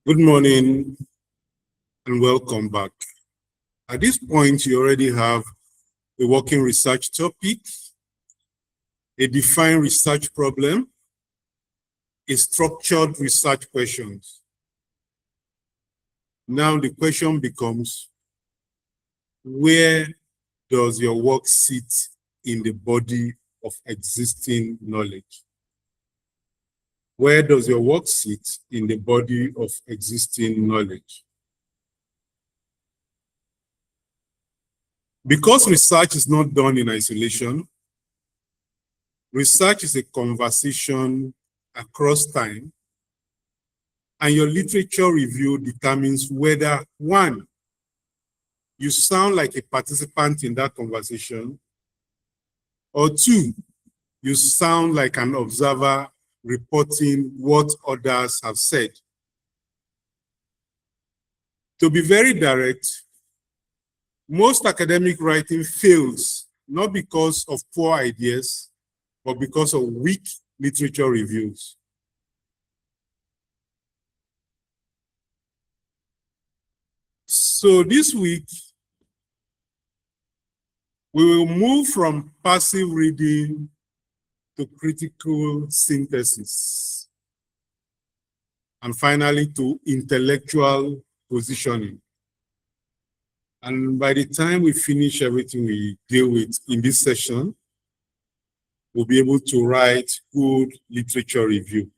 Good morning and welcome back. At this point, you already have a working research topic, a defined research problem, a structured research questions. Now the question becomes, where does your work sit in the body of existing knowledge? Where does your work sit in the body of existing knowledge? Because research is not done in isolation, research is a conversation across time, and your literature review determines whether, one, you sound like a participant in that conversation, or two, you sound like an observer reporting what others have said. To be very direct, most academic writing fails not because of poor ideas, but because of weak literature reviews. So this week, we will move from passive reading to critical synthesis, and finally to intellectual positioning. And by the time we finish everything we deal with in this session, we'll be able to write good literature review,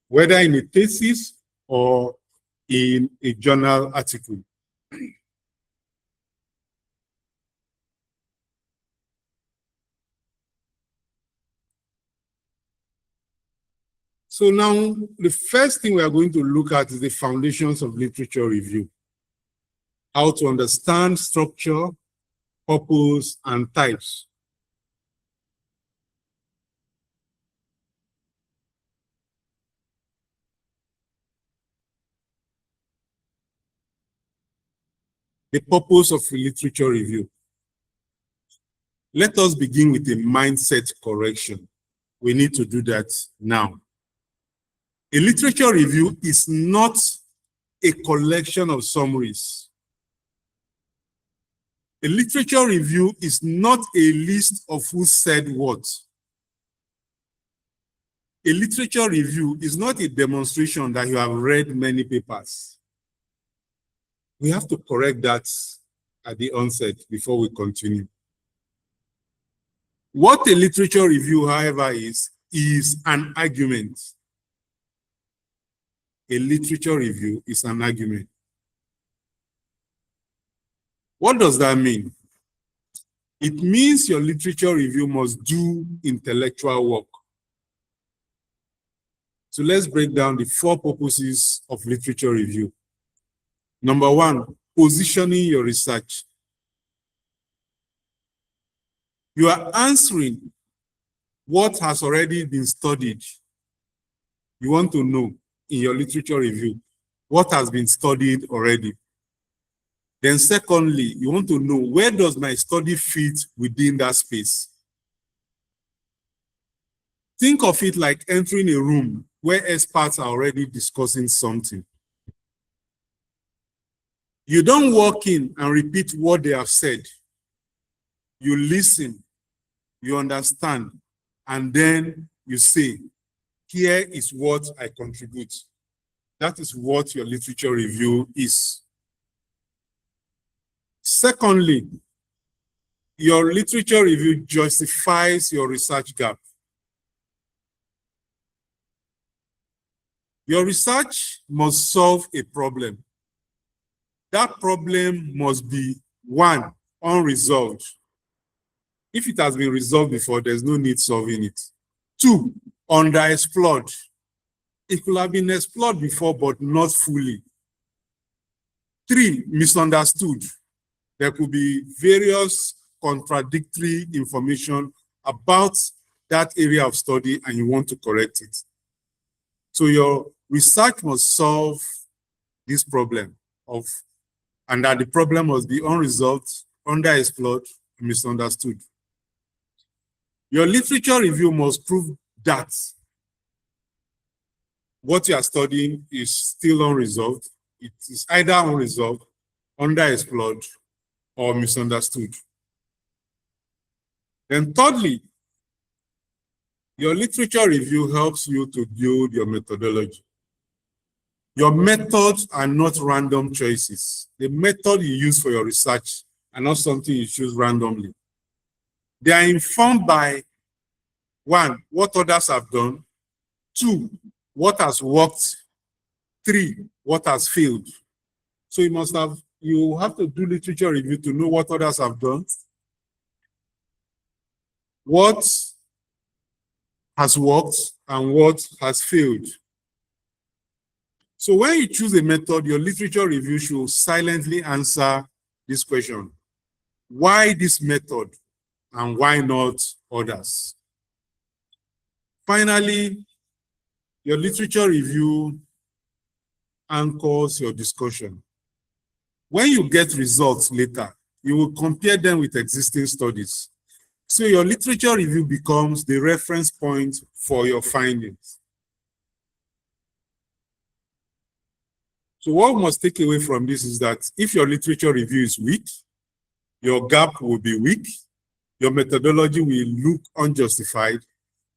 whether in a thesis or in a journal article. So now, the first thing we are going to look at is the foundations of literature review. How to understand structure, purpose, and types. The purpose of literature review. Let us begin with a mindset correction. We need to do that now. A literature review is not a collection of summaries. A literature review is not a list of who said what. A literature review is not a demonstration that you have read many papers. We have to correct that at the onset before we continue. What a literature review, however, is an argument. A literature review is an argument. What does that mean? It means your literature review must do intellectual work. So let's break down the 4 purposes of literature review. Number 1, positioning your research. You are answering what has already been studied. You want to know in your literature review what has been studied already. Then secondly, you want to know, where does my study fit within that space? Think of it like entering a room where experts are already discussing something. You don't walk in and repeat what they have said. You listen, you understand, and then you say, here is what I contribute. That is what your literature review is. Secondly, your literature review justifies your research gap. Your research must solve a problem. That problem must be, 1, unresolved. If it has been resolved before, there's no need solving it. 2, underexplored. It could have been explored before, but not fully. 3, misunderstood. There could be various contradictory information about that area of study, and you want to correct it. So your research must solve this problem and that the problem must be unresolved, underexplored, misunderstood. Your literature review must prove that what you are studying is still unresolved, it is either unresolved, underexplored, or misunderstood. Then thirdly, your literature review helps you to build your methodology. Your methods are not random choices. The method you use for your research are not something you choose randomly. They are informed by, one, what others have done, two, what has worked, three, what has failed. So you have to do literature review to know what others have done, what has worked, and what has failed. So when you choose a method, your literature review should silently answer this question: why this method and why not others? Finally, your literature review anchors your discussion. When you get results later, you will compare them with existing studies. So your literature review becomes the reference point for your findings. So what we must take away from this is that if your literature review is weak, your gap will be weak, your methodology will look unjustified,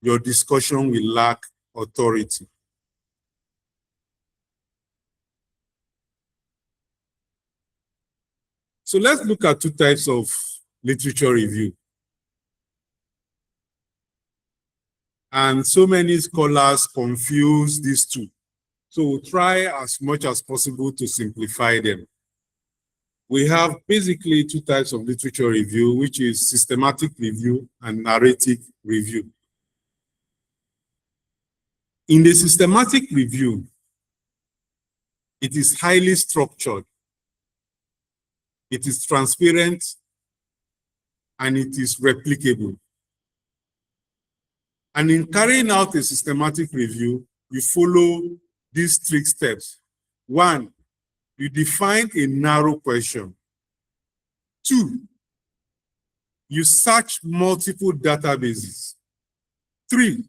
your discussion will lack authority. So let's look at two types of literature review. And so many scholars confuse these two. So we'll try as much as possible to simplify them. We have basically two types of literature review, which is systematic review and narrative review. In the systematic review, it is highly structured, it is transparent, and it is replicable. And in carrying out a systematic review, you follow these 3 steps. 1, you define a narrow question. 2, you search multiple databases. 3,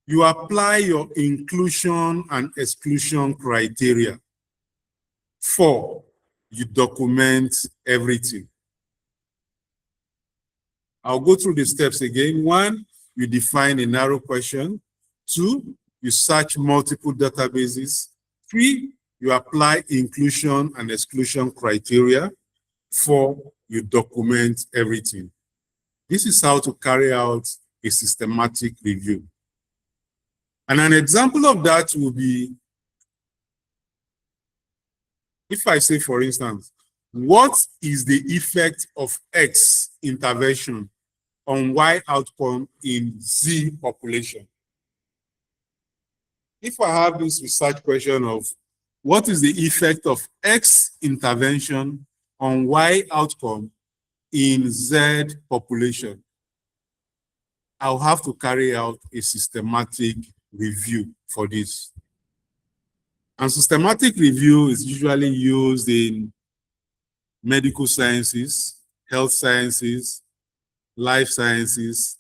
you apply your inclusion and exclusion criteria. 4, you document everything. I'll go through the steps again. 1, you define a narrow question. 2, you search multiple databases. 3, you apply inclusion and exclusion criteria. 4, you document everything. This is how to carry out a systematic review. And an example of that will be, if I say, for instance, what is the effect of X intervention on Y outcome in Z population? If I have this research question of what is the effect of X intervention on Y outcome in Z population, I'll have to carry out a systematic review for this. And systematic review is usually used in medical sciences, health sciences, life sciences,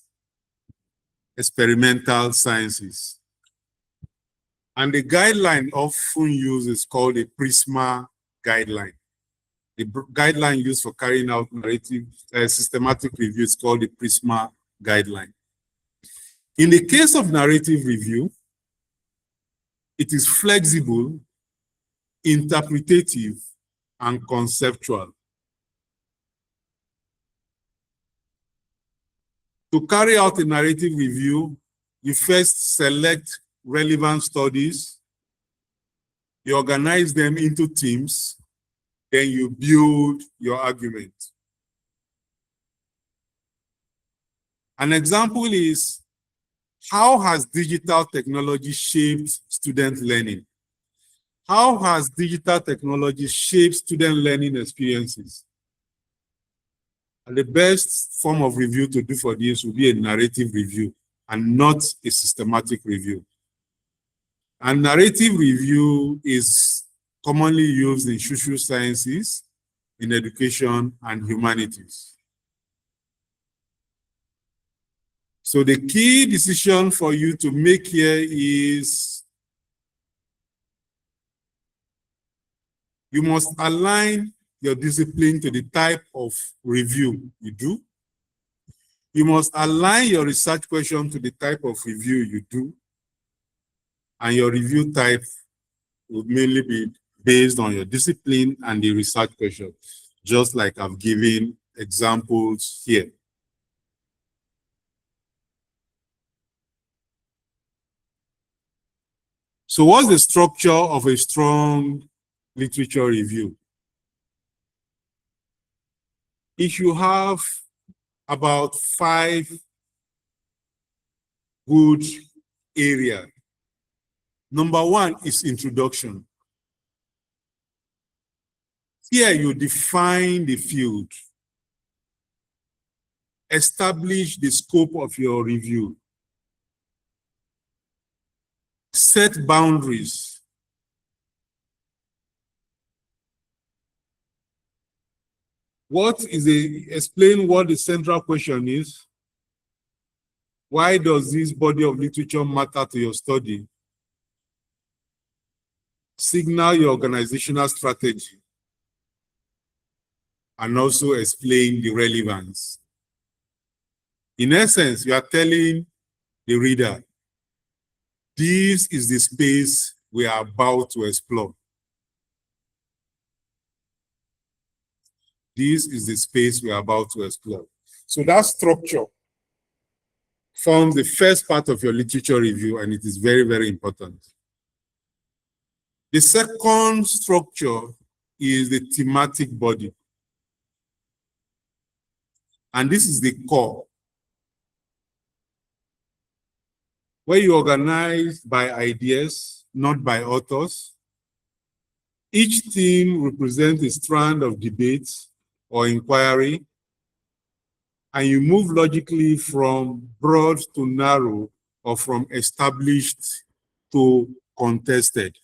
experimental sciences. And the guideline often used is called a PRISMA guideline. The guideline used for carrying out systematic review is called the PRISMA guideline. In the case of narrative review, it is flexible, interpretative, and conceptual. To carry out a narrative review, you first select relevant studies, you organize them into teams, then you build your argument. An example is, how has digital technology shaped student learning? How has digital technology shaped student learning experiences? And the best form of review to do for this will be a narrative review and not a systematic review. And narrative review is commonly used in social sciences, in education, and humanities. So the key decision for you to make here is You must align your discipline to the type of review you do. You must align your research question to the type of review you do. And your review type would mainly be based on your discipline and the research question, just like I've given examples here. So what's the structure of a strong literature review? If you have about 5 good areas, number 1 is introduction. Here you define the field, establish the scope of your review, set boundaries. Explain what the central question is. Why does this body of literature matter to your study? Signal your organizational strategy, and also explain the relevance. In essence, you are telling the reader, this is the space we are about to explore. This is the space we are about to explore. So that structure forms the first part of your literature review, and it is very, very important. The second structure is the thematic body. And this is the core, where you organize by ideas, not by authors. Each theme represents a strand of debate or inquiry, and you move logically from broad to narrow or from established to contested.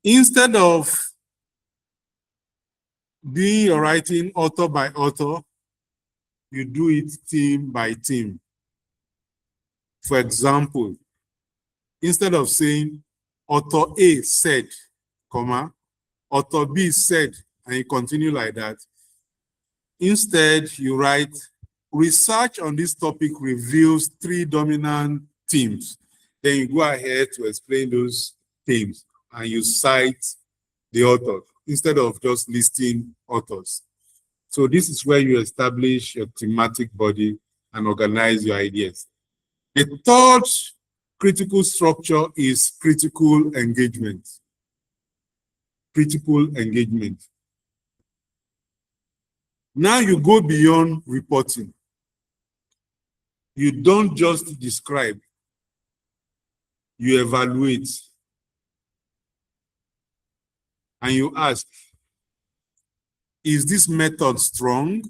Instead of doing your writing author by author, you do it theme by theme. For example, instead of saying author A said, comma, author B said, and you continue like that, instead you write, research on this topic reveals 3 dominant themes. Then you go ahead to explain those themes and you cite the author instead of just listing authors. So this is where you establish your thematic body and organize your ideas. The third critical structure is critical engagement. Critical engagement. Now you go beyond reporting. You don't just describe, you evaluate. And you ask, is this method strong?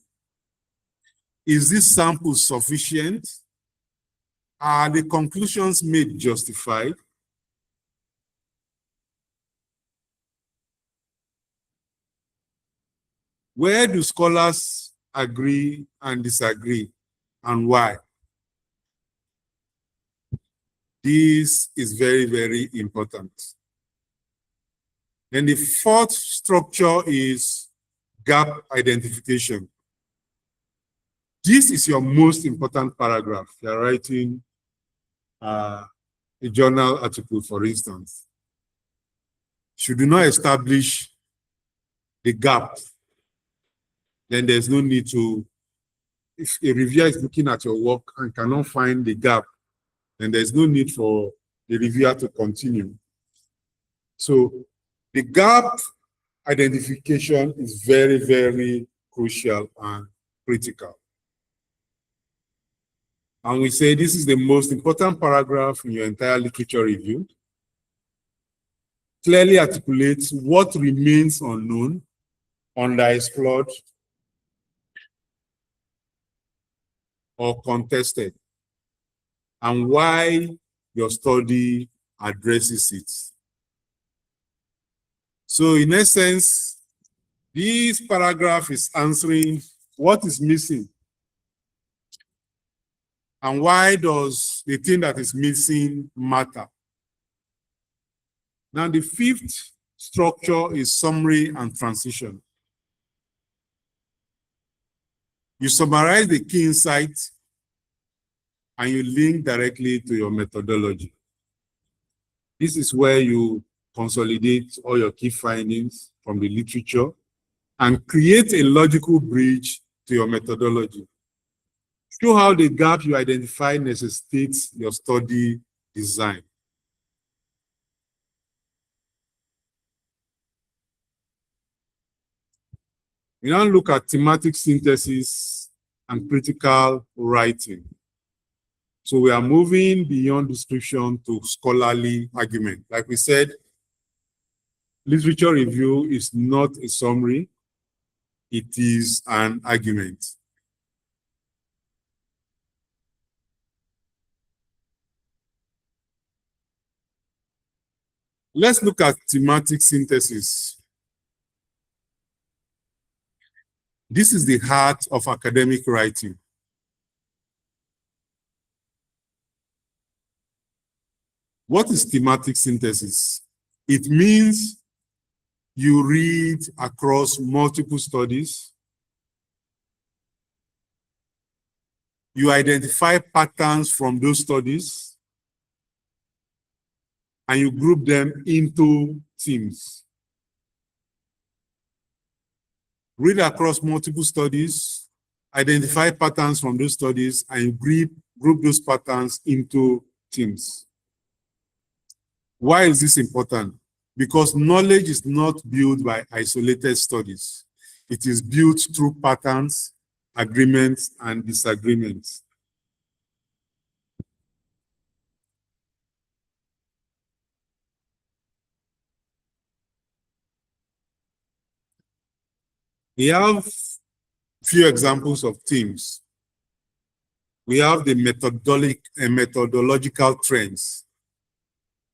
Is this sample sufficient? Are the conclusions made justified? Where do scholars agree and disagree, and why? This is very, very important. Then the fourth structure is gap identification. This is your most important paragraph. You are writing a journal article, for instance. If you do not establish the gap, then there's no need to, if a reviewer is looking at your work and cannot find the gap, then there's no need for the reviewer to continue. So the gap identification is very, very crucial and critical. And we say this is the most important paragraph in your entire literature review. Clearly articulates what remains unknown, underexplored, or contested, and why your study addresses it. So in essence, this paragraph is answering what is missing and why does the thing that is missing matter. Now, the fifth structure is summary and transition. You summarize the key insights and you link directly to your methodology. This is where you consolidate all your key findings from the literature and create a logical bridge to your methodology. Show how the gap you identify necessitates your study design. We now look at thematic synthesis and critical writing. So we are moving beyond description to scholarly argument. Like we said, literature review is not a summary, it is an argument. Let's look at thematic synthesis. This is the heart of academic writing. What is thematic synthesis? It means you read across multiple studies, you identify patterns from those studies, and you group them into teams. Read across multiple studies, identify patterns from those studies, and group those patterns into teams. Why is this important? Because knowledge is not built by isolated studies. It is built through patterns, agreements, and disagreements. We have few examples of themes. We have the methodological trends.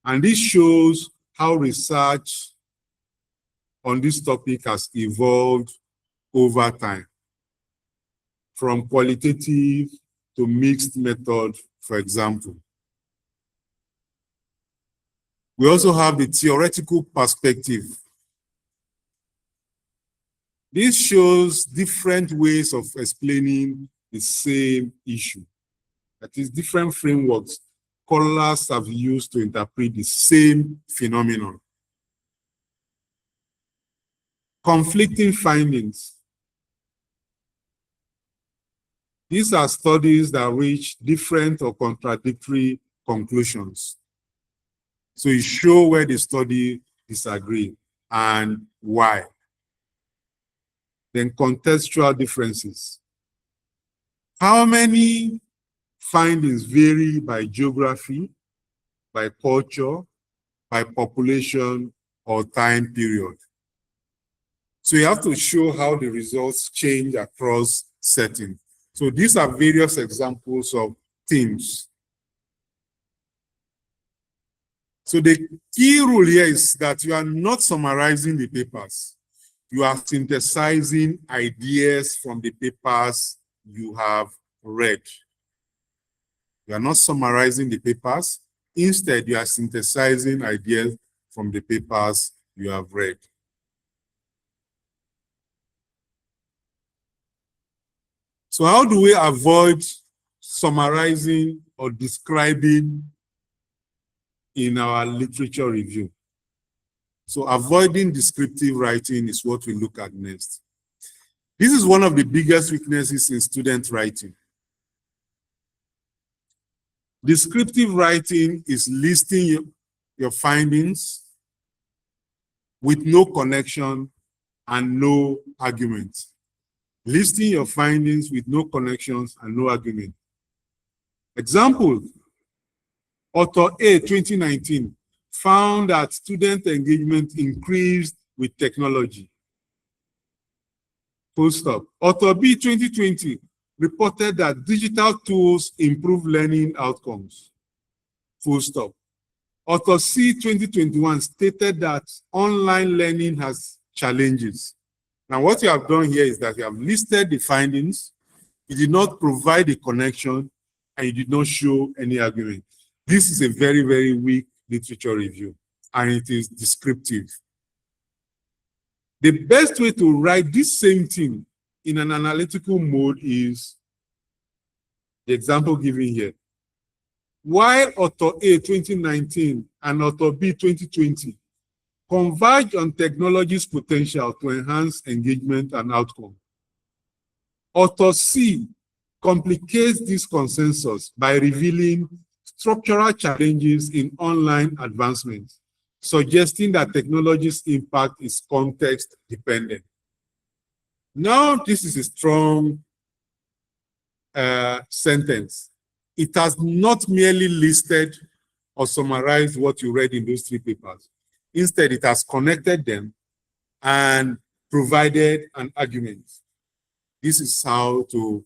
And this shows how research on this topic has evolved over time, from qualitative to mixed method, for example. We also have the theoretical perspective. This shows different ways of explaining the same issue. That is, different frameworks scholars have used to interpret the same phenomenon. Conflicting findings. These are studies that reach different or contradictory conclusions. So you show where the study disagree and why. Then contextual differences. How many findings vary by geography, by culture, by population, or time period? So you have to show how the results change across settings. So these are various examples of themes. So the key rule here is that you are not summarizing the papers. You are synthesizing ideas from the papers you have read. You are not summarizing the papers. Instead, you are synthesizing ideas from the papers you have read. So how do we avoid summarizing or describing in our literature review? So avoiding descriptive writing is what we look at next. This is one of the biggest weaknesses in student writing. Descriptive writing is listing your findings with no connection and no argument. Listing your findings with no connections and no argument. Example, author A 2019 found that student engagement increased with technology. Full stop. Author B 2020 reported that digital tools improve learning outcomes. Full stop. Author C 2021 stated that online learning has challenges. Now, what you have done here is that you have listed the findings, you did not provide a connection, and you did not show any argument. This is a very, very weak literature review. and it is descriptive. The best way to write this same thing in an analytical mode is the example given here. While author A 2019 and author B 2020 converge on technology's potential to enhance engagement and outcome, author C complicates this consensus by revealing structural challenges in online advancement, suggesting that technology's impact is context dependent. Now, this is a strong sentence. It has not merely listed or summarized what you read in those three papers. Instead, it has connected them and provided an argument. This is how to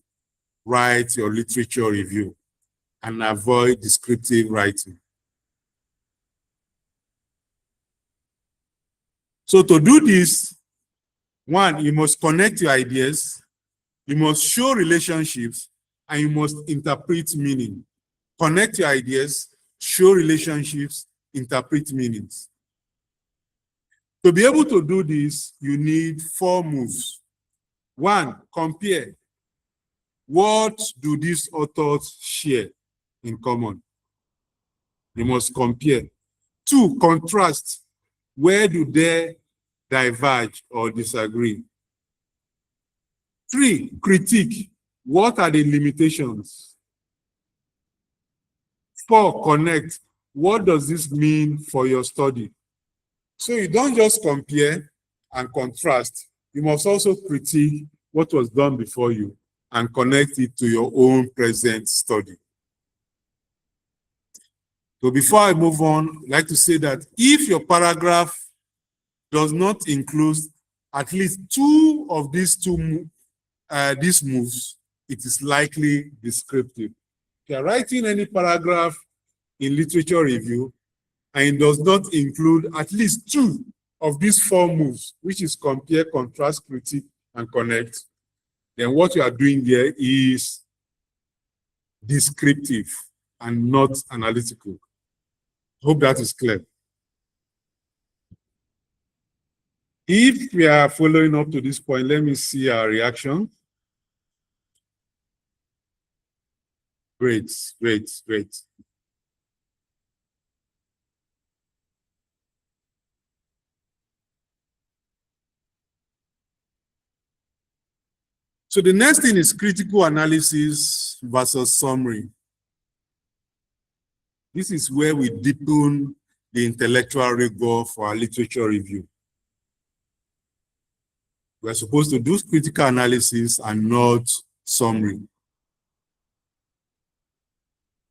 write your literature review and avoid descriptive writing. So to do this, one, you must connect your ideas, you must show relationships, and you must interpret meaning. Connect your ideas, show relationships, interpret meanings. To be able to do this, you need 4 moves. 1, compare. What do these authors share in common? You must compare. 2, contrast. Where do they diverge or disagree? 3, critique. What are the limitations? 4, connect. What does this mean for your study? So you don't just compare and contrast. You must also critique what was done before you and connect it to your own present study. So before I move on, I'd like to say that if your paragraph does not include at least 2 of these moves, it is likely descriptive. If you're writing any paragraph in literature review and it does not include at least 2 of these 4 moves, which is compare, contrast, critique, and connect, then what you are doing here is descriptive and not analytical. Hope that is clear. If we are following up to this point, let me see our reaction. Great, great, great. So the next thing is critical analysis versus summary. This is where we deepen the intellectual rigor for our literature review. We're supposed to do critical analysis and not summary.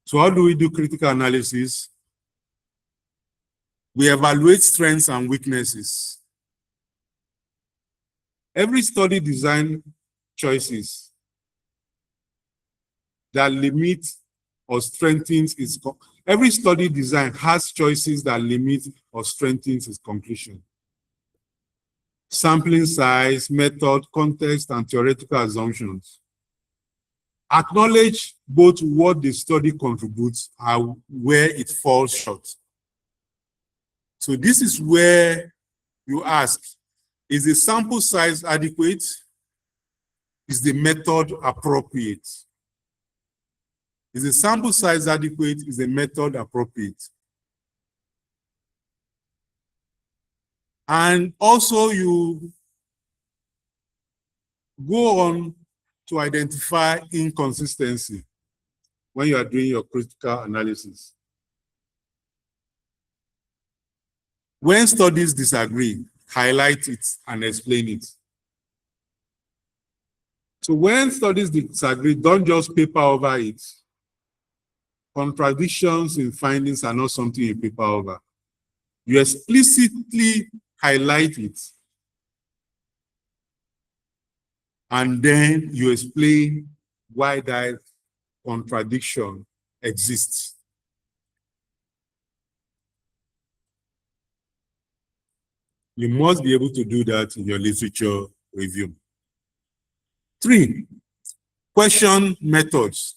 So how do we do critical analysis? We evaluate strengths and weaknesses. Every study design choices that limit or strengthens its, every study design has choices that limit or strengthens its conclusion. Sampling size, method, context, and theoretical assumptions. Acknowledge both what the study contributes and where it falls short. So this is where you ask, is the sample size adequate? Is the method appropriate? Is the sample size adequate? Is the method appropriate? And also you go on to identify inconsistency when you are doing your critical analysis. When studies disagree, highlight it and explain it. So when studies disagree, don't just paper over it. Contradictions in findings are not something you paper over. You explicitly highlight it. And then you explain why that contradiction exists. You must be able to do that in your literature review. 3, question methods.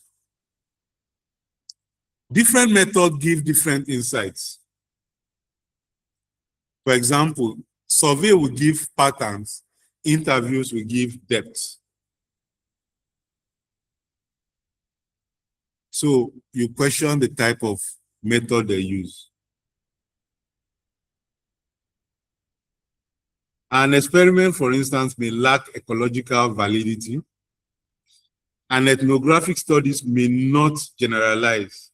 Different methods give different insights. For example, survey will give patterns, interviews will give depth. So you question the type of method they use. An experiment, for instance, may lack ecological validity, and ethnographic studies may not generalize.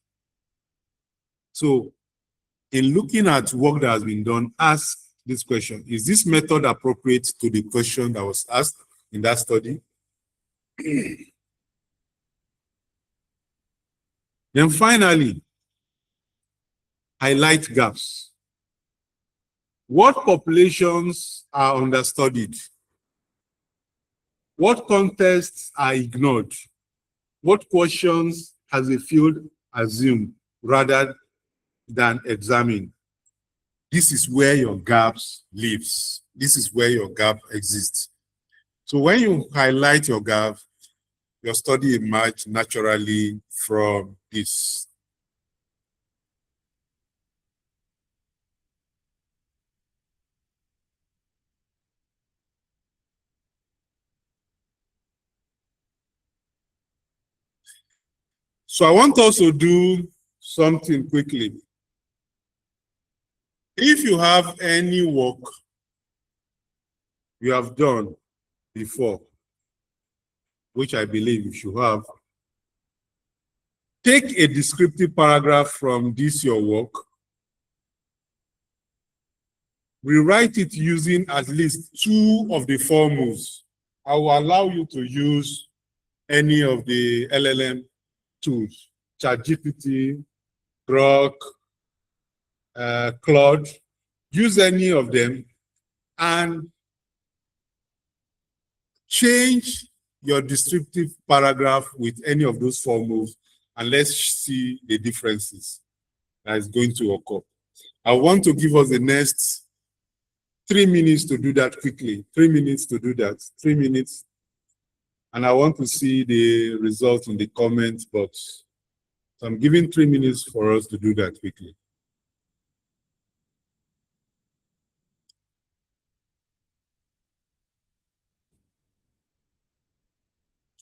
So in looking at work that has been done, ask this question: is this method appropriate to the question that was asked in that study? Then finally, highlight gaps. What populations are understudied? What contexts are ignored? What questions has the field assumed rather than examined? This is where your gaps lives. This is where your gap exists. So when you highlight your gap, your study emerges naturally from this. So I want us to do something quickly. If you have any work you have done before, which I believe you should have, take a descriptive paragraph from this your work, rewrite it using at least 2 of the 4 moves. I will allow you to use any of the LLM tools, ChatGPT, Grok, Claude. Use any of them and change your descriptive paragraph with any of those 4 moves, and let's see the differences that is going to occur. I want to give us the next 3 minutes to do that quickly. 3 minutes to do that. 3 minutes. And I want to see the results in the comment box. So I'm giving 3 minutes for us to do that quickly.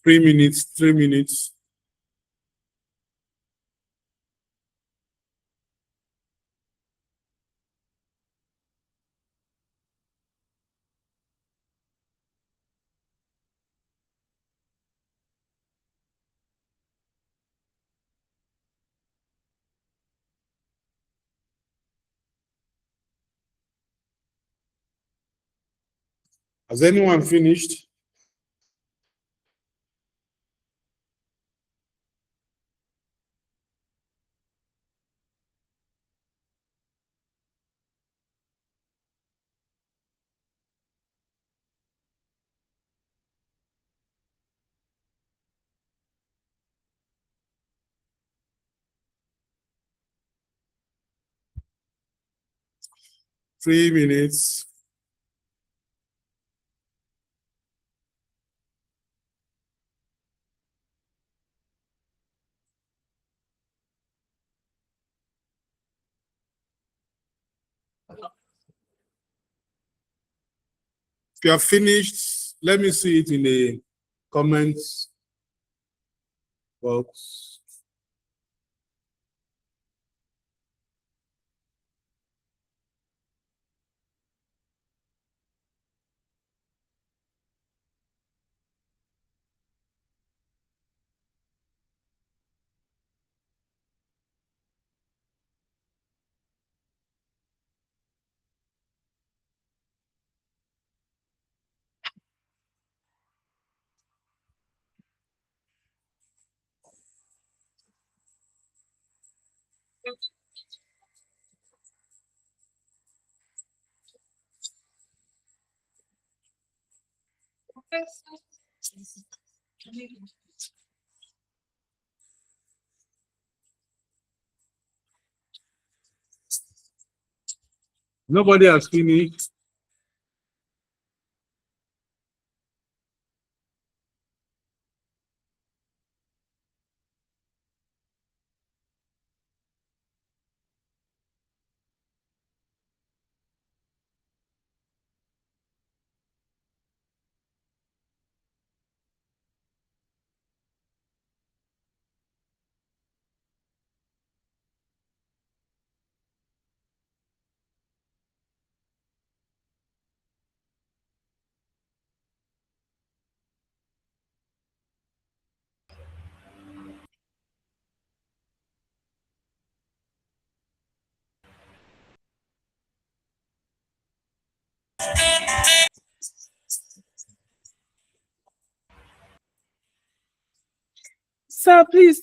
Three minutes, 3 minutes. Has anyone finished? Three minutes. If you are finished, let me see it in the comments box. Nobody has finished. Sir, please,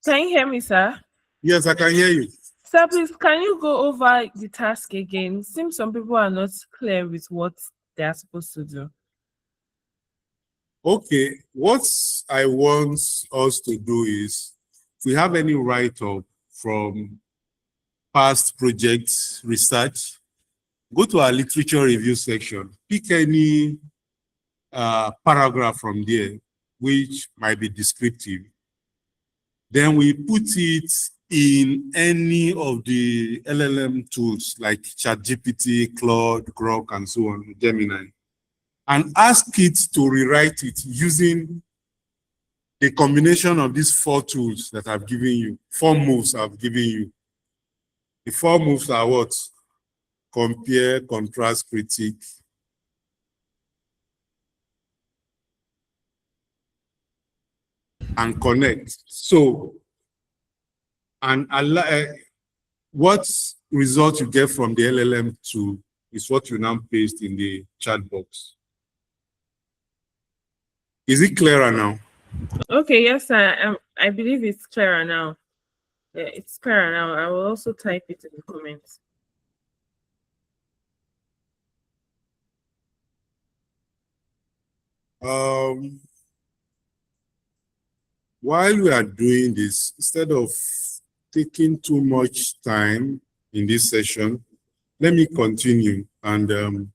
can you hear me, sir? Yes, I can hear you. Sir, please, can you go over the task again? It seems some people are not clear with what they are supposed to do. Okay, what I want us to do is, if we have any write-up from past project research, go to our literature review section, pick any paragraph from there, which might be descriptive. Then we put it in any of the LLM tools like ChatGPT, Claude, Grok, and so on, Gemini, and ask it to rewrite it using the combination of these 4 tools that I've given you, 4 moves I've given you. The 4 moves are what? Compare, contrast, critique, and connect. So, and what result you get from the LLM tool is what you now paste in the chat box. Is it clearer now? Okay, yes, sir. I believe it's clearer now. Yeah, it's clearer now. I will also type it in the comments. While we are doing this, instead of taking too much time in this session, let me continue and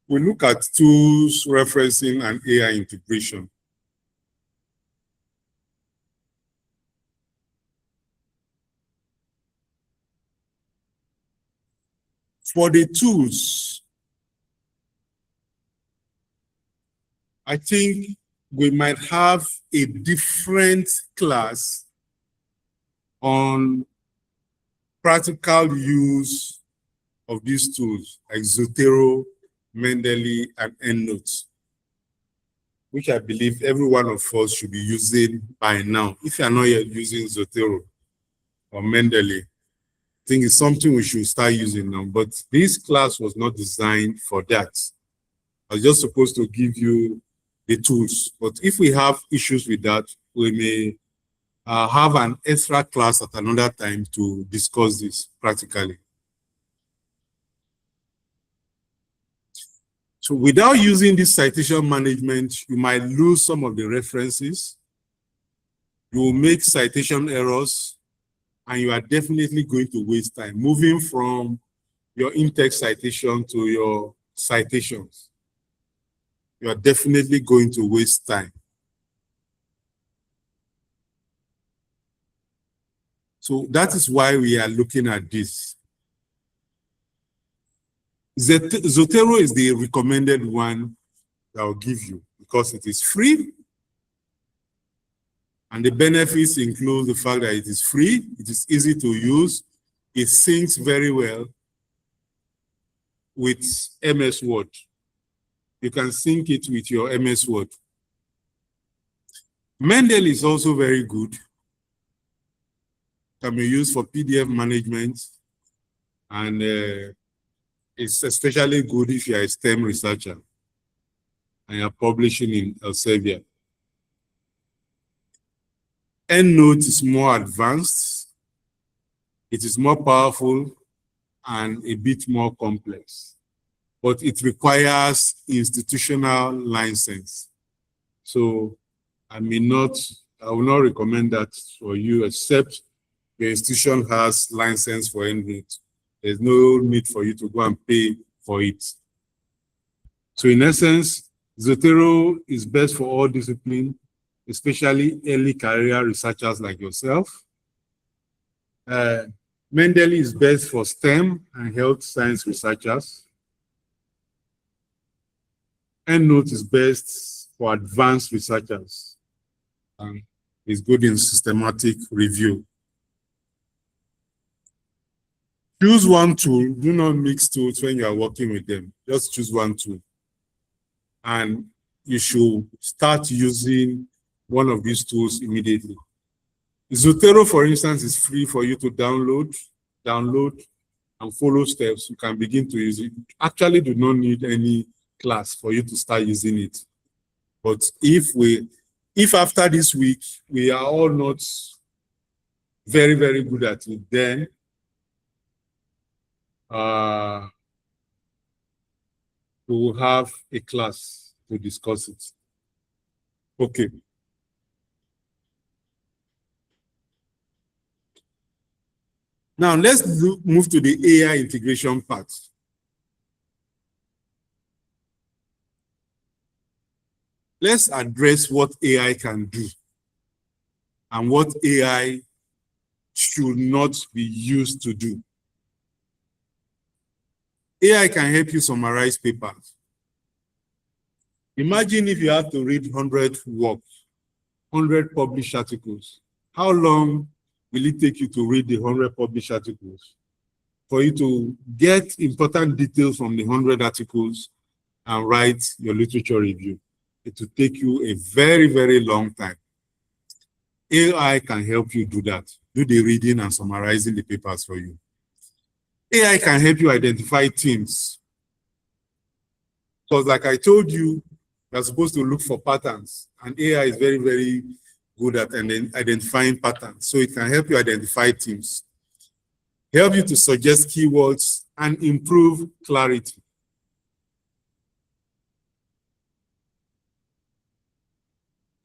we look at tools, referencing, and AI integration. For the tools, I think we might have a different class on practical use of these tools, like Zotero, Mendeley, and EndNote, which I believe every one of us should be using by now. If you are not yet using Zotero or Mendeley, I think it's something we should start using now. But this class was not designed for that. I was just supposed to give you the tools. But if we have issues with that, we may have an extra class at another time to discuss this practically. So without using this citation management, you might lose some of the references. You will make citation errors, and you are definitely going to waste time moving from your in-text citation to your citations. You are definitely going to waste time. So that is why we are looking at this. Zotero is the recommended one that I'll give you because it is free. And the benefits include the fact that it is free, it is easy to use, it syncs very well with MS Word. You can sync it with your MS Word. Mendeley is also very good. Can be used for PDF management, and it's especially good if you are a STEM researcher and you're publishing in Elsevier. EndNote is more advanced, it is more powerful, and a bit more complex, but it requires institutional license. So I will not recommend that for you, except the institution has license for EndNote. There's no need for you to go and pay for it. So in essence, Zotero is best for all disciplines, especially early career researchers like yourself. Mendeley is best for STEM and health science researchers. EndNote is best for advanced researchers and is good in systematic review. Choose one tool. Do not mix tools when you are working with them. Just choose one tool. And you should start using one of these tools immediately. Zotero, for instance, is free for you to download. and follow steps, you can begin to use it. Actually, do not need any class for you to start using it. But if after this week we are all not very, very good at it, then we will have a class to discuss it. Okay. Now let's move to the AI integration part. Let's address what AI can do and what AI should not be used to do. AI can help you summarize papers. Imagine if you have to read 100 works, 100 published articles. How long will it take you to read the 100 published articles? For you to get important details from the 100 articles and write your literature review. It will take you a very, very long time. AI can help you do that, do the reading and summarizing the papers for you. AI can help you identify themes. Because like I told you, you're supposed to look for patterns, and AI is very, very good at identifying patterns. So it can help you identify themes, help you to suggest keywords, and improve clarity.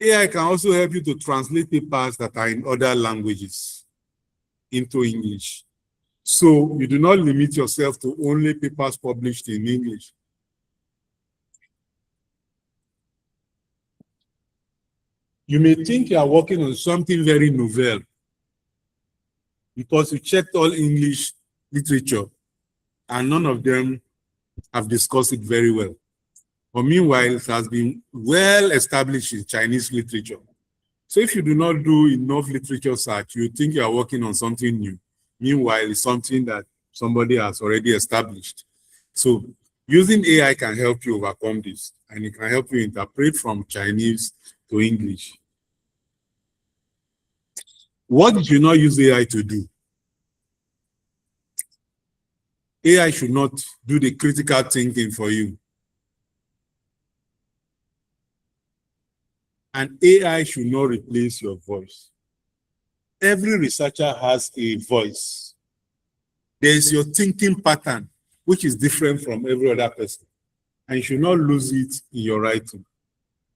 AI can also help you to translate papers that are in other languages into English. So you do not limit yourself to only papers published in English. You may think you are working on something very novel because you checked all English literature and none of them have discussed it very well. But meanwhile, it has been well established in Chinese literature. So if you do not do enough literature search, you think you are working on something new. Meanwhile, it's something that somebody has already established. So using AI can help you overcome this, and it can help you interpret from Chinese to English. What did you not use AI to do? AI should not do the critical thinking for you. And AI should not replace your voice. Every researcher has a voice. There is your thinking pattern, which is different from every other person. And you should not lose it in your writing.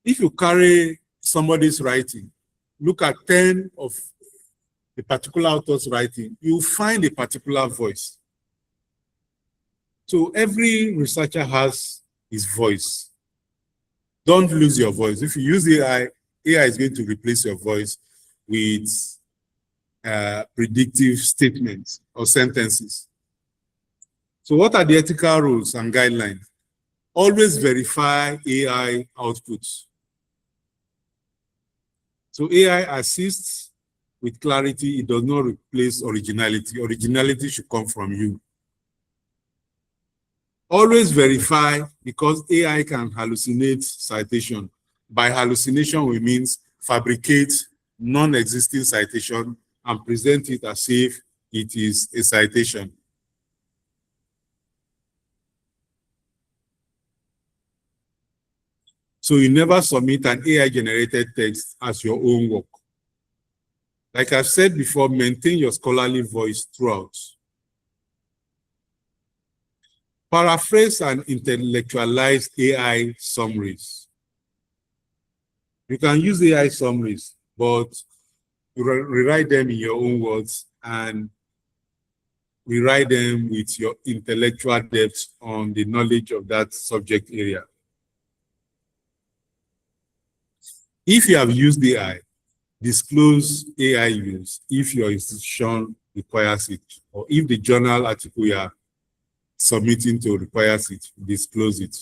If you carry somebody's writing, look at 10 of a particular author's writing, you'll find a particular voice. So every researcher has his voice. Don't lose your voice. If you use AI, AI is going to replace your voice with predictive statements or sentences. So what are the ethical rules and guidelines? Always verify AI outputs. So AI assists with clarity. It does not replace originality. Originality should come from you. Always verify, because AI can hallucinate citation. By hallucination, we mean fabricate non-existing citation and present it as if it is a citation. So you never submit an AI-generated text as your own work. Like I've said before, maintain your scholarly voice throughout. Paraphrase and intellectualize AI summaries. You can use AI summaries, but rewrite them in your own words and rewrite them with your intellectual depth on the knowledge of that subject area. If you have used AI, disclose AI use if your institution requires it, or if the journal article you are submitting to requires it, disclose it.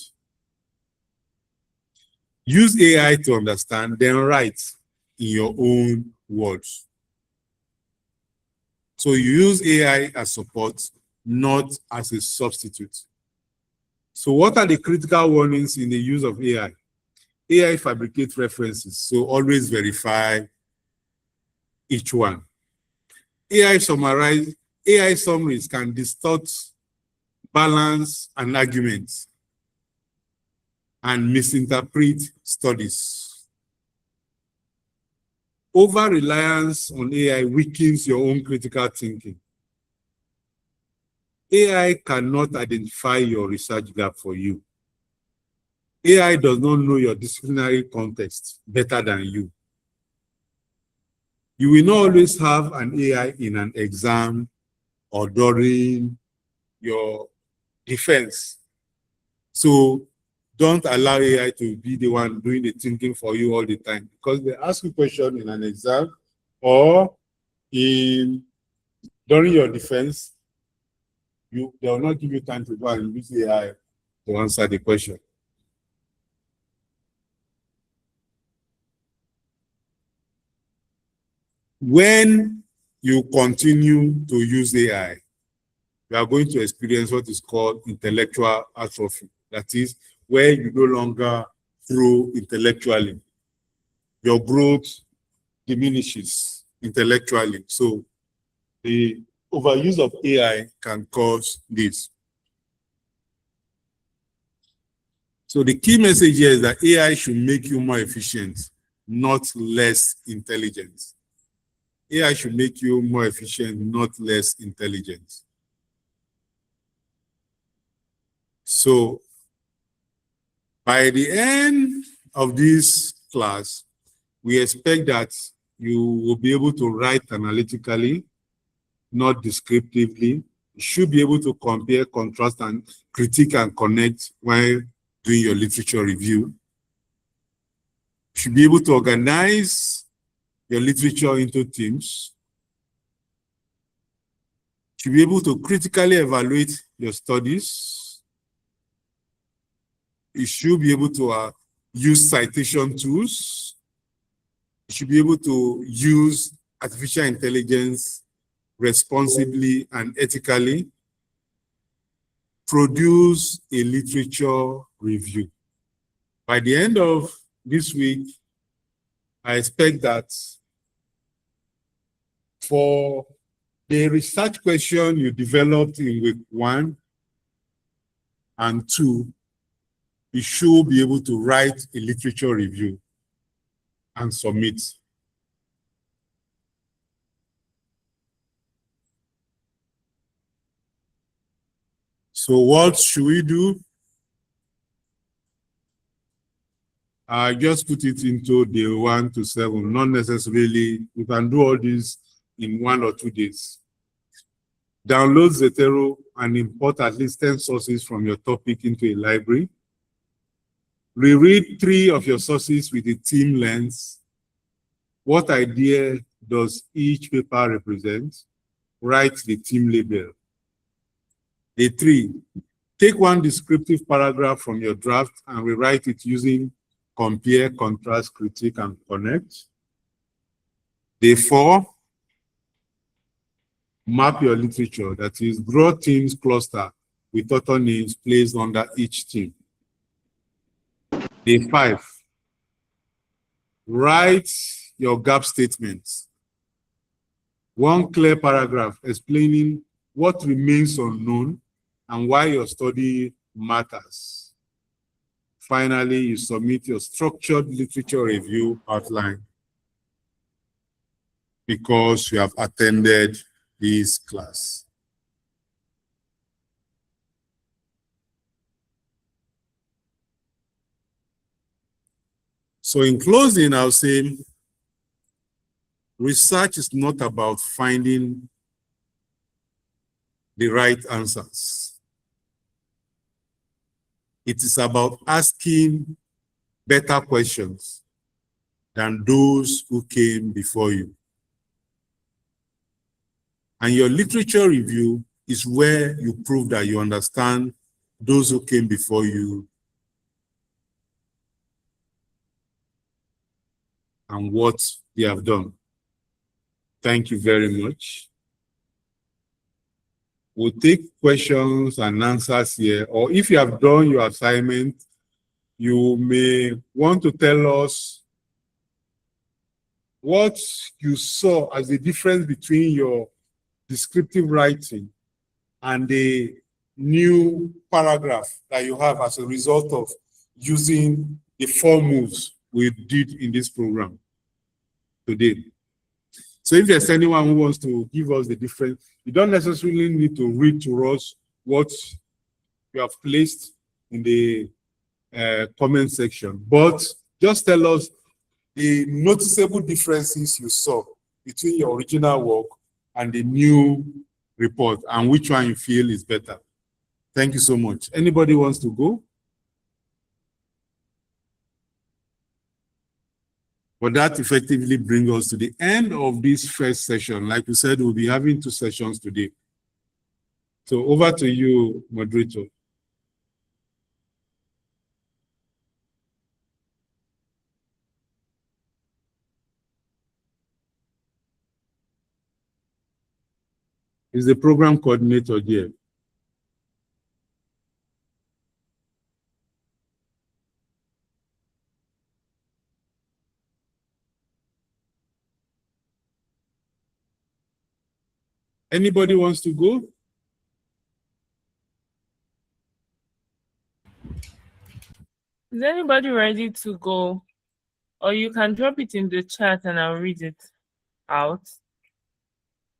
Use AI to understand, then write in your own words. So you use AI as support, not as a substitute. So what are the critical warnings in the use of AI? AI fabricates references, so always verify each one. AI AI summaries can distort balance and arguments and misinterpret studies. Over-reliance on AI weakens your own critical thinking. AI cannot identify your research gap for you. AI does not know your disciplinary context better than you. You will not always have an AI in an exam or during your defense. So don't allow AI to be the one doing the thinking for you all the time, because they ask you a question in an exam or during your defense, they will not give you time to go and use AI to answer the question. When you continue to use AI, you are going to experience what is called intellectual atrophy. That is, where you no longer grow intellectually. Your growth diminishes intellectually. So the overuse of AI can cause this. So the key message here is that AI should make you more efficient, not less intelligent. AI should make you more efficient, not less intelligent. So by the end of this class, we expect that you will be able to write analytically, not descriptively. You should be able to compare, contrast, and critique and connect while doing your literature review. You should be able to organize your literature into themes. You should be able to critically evaluate your studies. You should be able to use citation tools. You should be able to use artificial intelligence responsibly and ethically. Produce a literature review. By the end of this week, I expect that for the research question you developed in week 1 and 2, you should be able to write a literature review and submit. So what should we do? I just put it into day 1 to 7, not necessarily. You can do all this in 1 or 2 days. Download Zotero and import at least 10 sources from your topic into a library. Reread 3 of your sources with a theme lens. What idea does each paper represent? Write the theme label. Day 3, take 1 descriptive paragraph from your draft and rewrite it using compare, contrast, critique, and connect. Day 4, map your literature. That is, draw themes cluster with author names placed under each theme. Day 5, write your gap statements. 1 clear paragraph explaining what remains unknown and why your study matters. Finally, you submit your structured literature review outline because you have attended this class. So in closing, I'll say, research is not about finding the right answers. It is about asking better questions than those who came before you. And your literature review is where you prove that you understand those who came before you and what they have done. Thank you very much. We'll take questions and answers here, or if you have done your assignment, you may want to tell us what you saw as the difference between your descriptive writing, and the new paragraph that you have as a result of using the 4 moves we did in this program today. So if there's anyone who wants to give us the difference, you don't necessarily need to read to us what you have placed in the comment section, but just tell us the noticeable differences you saw between your original work and the new report, and which one you feel is better. Thank you so much. Anybody wants to go? But that effectively brings us to the end of this first session. Like we said, we'll be having 2 sessions today. So over to you, moderator. Is the program coordinator there? Anybody wants to go? Is anybody ready to go? Or you can drop it in the chat and I'll read it out.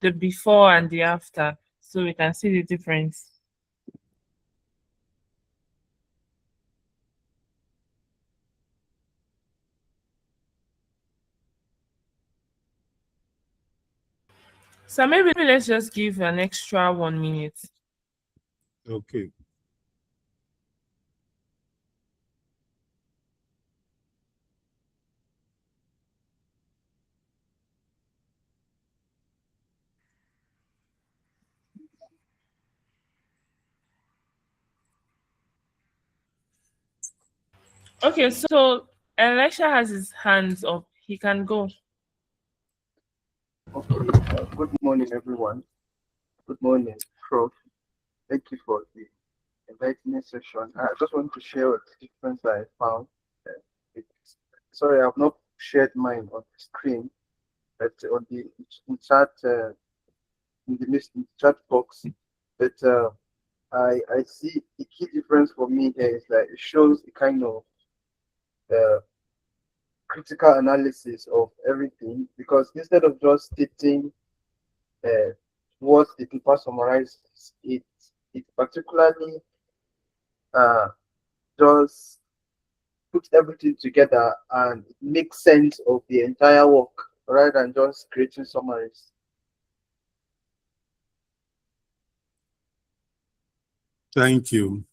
The before and the after, so we can see the difference. So maybe let's just give an extra 1 minute. Okay. Okay, so Elisha has his hands up. He can go. Okay. Good morning, everyone. Good morning, Prof. Thank you for the enlightening session. I just want to share a difference I found. Sorry, I have not shared mine on the screen, but on the chat, in the chat box. But I see the key difference for me here is that it shows a kind of critical analysis of everything, because instead of just stating what the paper summarizes, it particularly just put everything together and make sense of the entire work rather than just creating summaries. Thank you.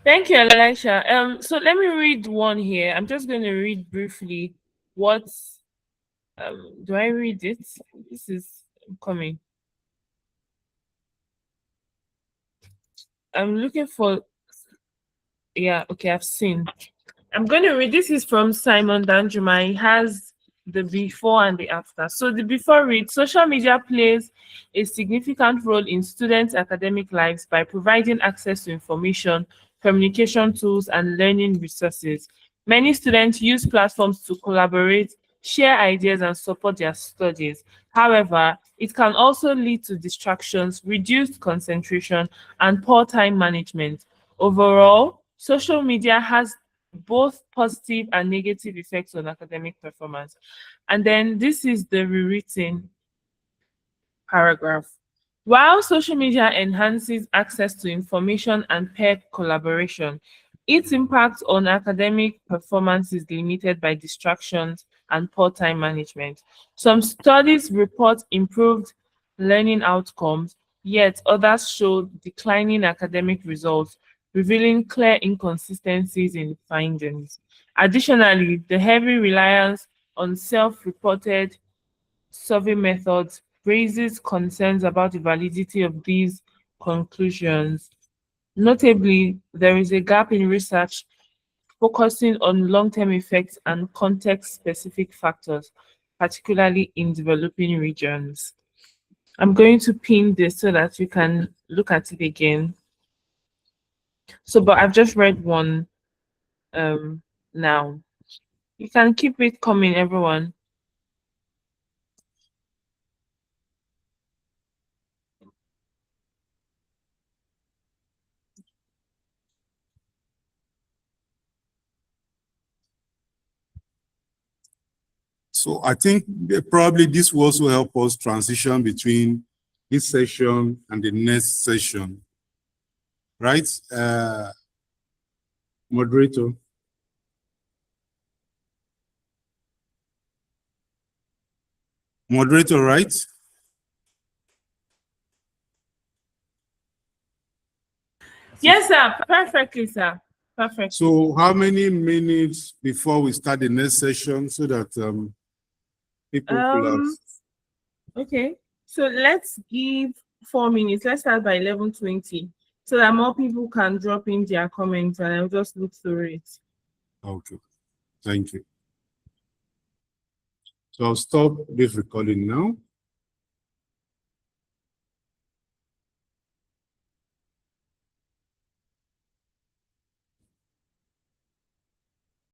Thank you, Elisha. So let me read one here. I'm just going to read briefly what do I read it? This is coming. I'm looking for, yeah, okay, I've seen. I'm going to read, this is from Simon Danjuma. He has the before and the after. So the before reads, social media plays a significant role in students' academic lives by providing access to information, communication tools, and learning resources. Many students use platforms to collaborate, share ideas, and support their studies. However, it can also lead to distractions, reduced concentration, and poor time management. Overall, social media has both positive and negative effects on academic performance. And then this is the rewritten paragraph. While social media enhances access to information and peer collaboration, its impact on academic performance is limited by distractions and poor time management. Some studies report improved learning outcomes, yet others show declining academic results, revealing clear inconsistencies in findings. Additionally, the heavy reliance on self-reported survey methods raises concerns about the validity of these conclusions. Notably, there is a gap in research focusing on long-term effects and context-specific factors, particularly in developing regions. I'm going to pin this so that you can look at it again. So, but I've just read one now. You can keep it coming, everyone. So I think probably this will also help us transition between this session and the next session. Right? Moderator. Moderator, right? Yes, sir. Perfectly, sir. Perfect. So how many minutes before we start the next session so that people could have... Okay. So let's give 4 minutes. Let's start by 11:20 so that more people can drop in their comments and I'll just look through it. Okay. Thank you. So I'll stop this recording now.